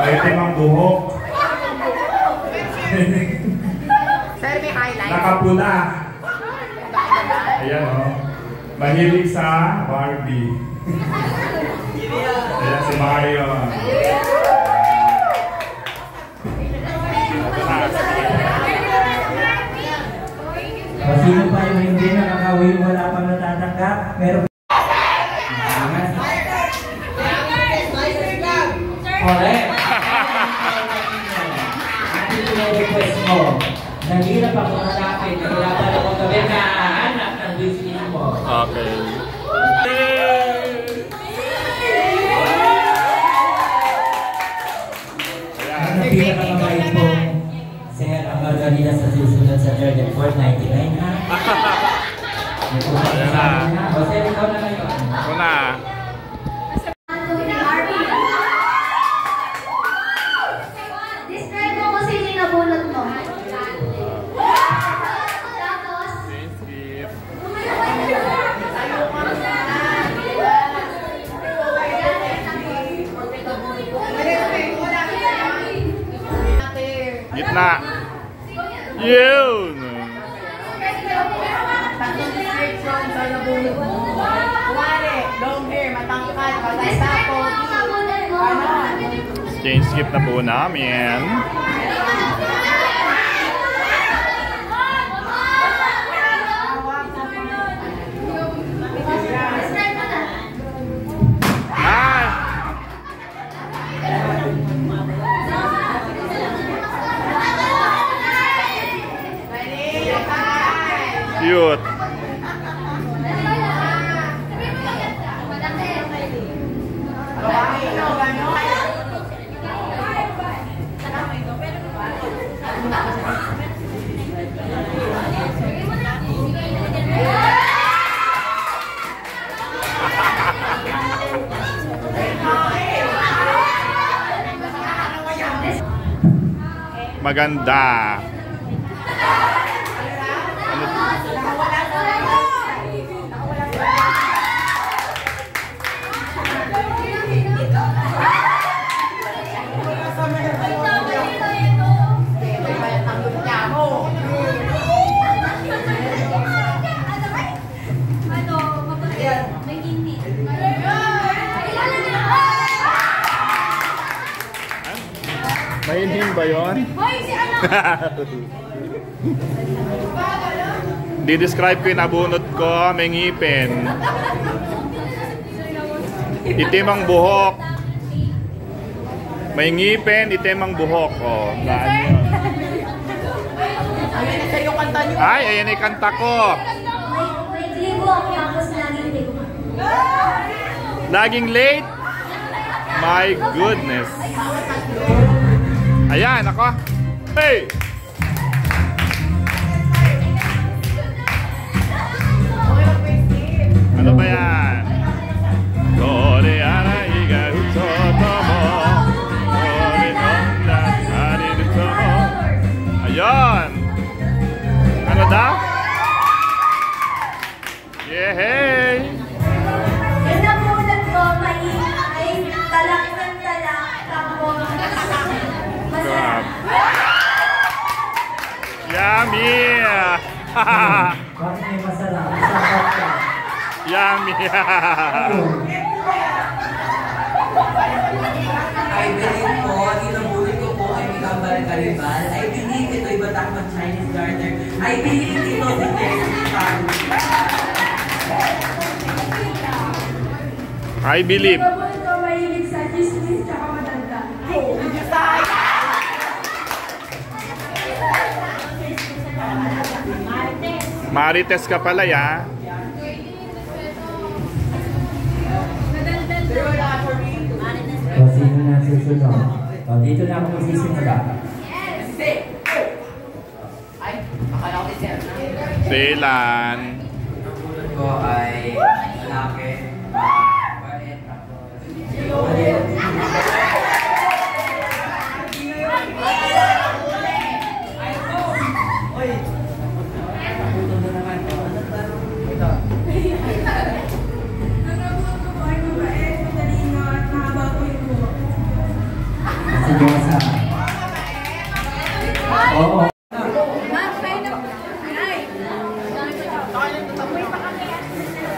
Maitim ang buhok. Sir, may highlight. Nakapula. Ayan o. Mahilig sa Barbie. Ayan si Mario. Sino pa yung hindi nakakawin wala pang natatanggap? Meron. Correct. Ating pina-request mo. Naghirap ako malapit. Nahirapan ako gabi na hanap ng wishlist mo. Okay. Ang pinakamabait po, Sir, ang Margarita sa susunod sa 34.99 ha? Ayan na. O Sir, ikaw na ngayon. Ako na. Describe mo kung sino yung nabunot mo. Tapos, gitna. Yun. Tatlong description sa nabunot mo. Kumari, long hair, matangkad, describe mo kung nabunot mo. Change skip na po namin. Describe mo na. Ah! Cute. Maganda. Mainhin ba yun? Hoy, si anak! Di-describe ko yung nabunot ko, may ngipin. Itim ang buhok. May ngipin, itim ang buhok. Oh, saan yun? Ayan yung kanta niyo. Ay, ayan ay kanta ko. May ligo ako tapos laging ligo. Laging late? My goodness. Ayan, ako. Hey! Ano ba yan? Kore ara iga utoto mo. Kore nonda ariruto mo. Ayan! Ano daw? Yehey! Yung nabunot ko, ay talak ng talak. Tapos, masarap. Yummy! Bakit may masarap? Masarap ka. Yummy! I believe po, ang inabulit ko po ay Mikambal Karibal. I believe ito ay Batakman Chinese Garter. I believe ito si Jessie Chan. I believe. Nabunot ko, mahilig sa chismis tsaka madanda. Marites ka pala ya. O sino na susunod? O dito na ako magsisimula. Ay, akala ko si Sir. Selan. Nabulat ko ay lalaki. Bosa. Oo.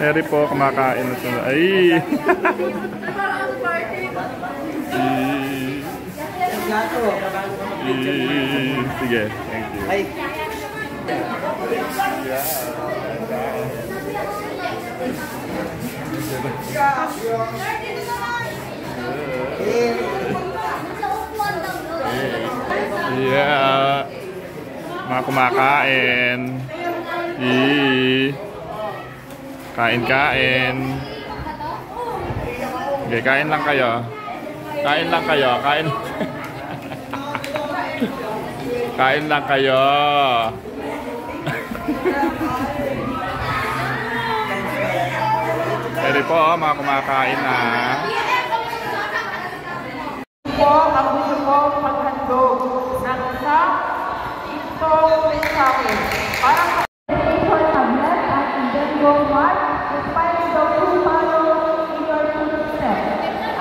Eri po, kumakain na sila. Ay! Sige, thank you. Yeah. Mga kumakain. Kain. Okay, kain lang kayo. Kain lang kayo. Kain lang kayo. Pwede po, mga kumakain na. Po ang gusto kong paghandog ng isang itong mensahe para sa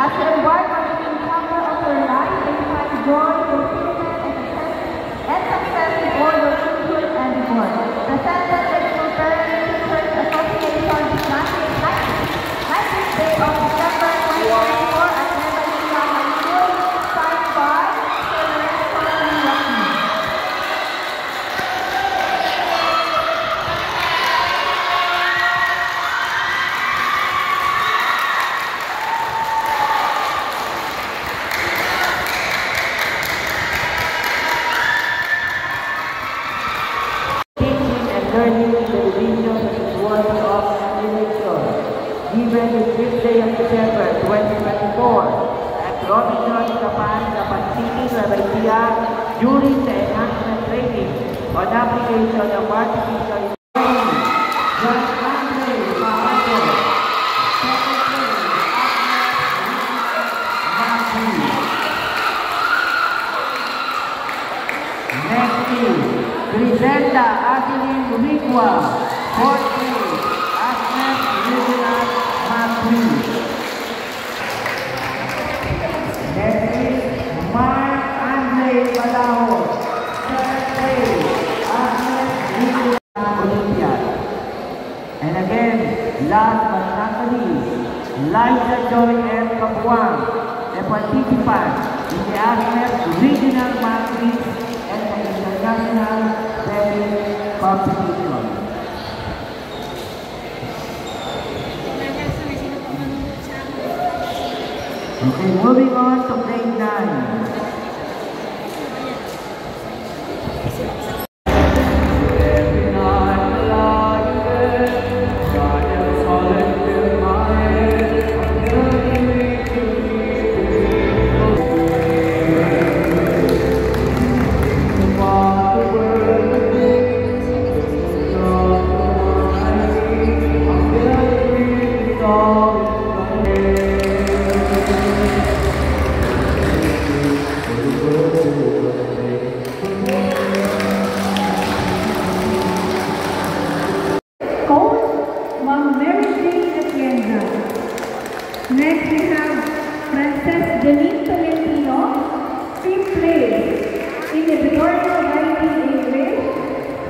as you embark on the encounter of your life, may you find joy, fulfillment, and success in all your pursuits and endeavors. The Center Technical Parent Teachers Association is launching night day of December 2024 at Nueva Ecija High School, started by Sarah Joaquin. Learning the religion is one of animation, given the 5th day of December 2024 at Robinson, Japan, City, Nueva Ecija, during the enhancement training on application of artificial intelligence. John Andre Pahato, next is Grisenda Adeline Rumigua, 4th grade, Asnes Regional Matri. Next is Mark Andre Balaho, 3rd grade, Asnes Regional Olympiad. And again, last but not least, Liza Joy M. Kapuang, a participant in the Asnes Regional Matri and the International Sailing Competition. Okay, moving on to grade 9. Next we have Princess Janine Tolentino, 5th place in editorial writing English,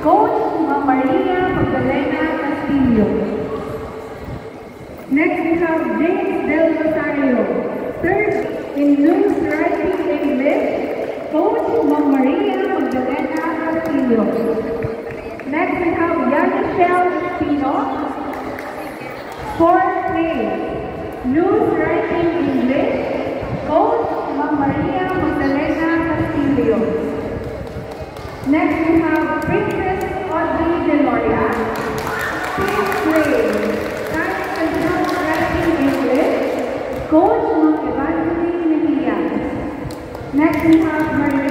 Coach Maria Magdalena Castillo. Next we have James Del Rosario, 3rd in news writing English, Coach Maria Magdalena Castillo. Next we have Yanishel Espino, 4th place. News Writing English, Coach Maria Magdalena Castillo. Next we have Princess Audrey Deloria, 5th grade, Science and News Writing English, Coach Evangeline Mejia. Next we have Maria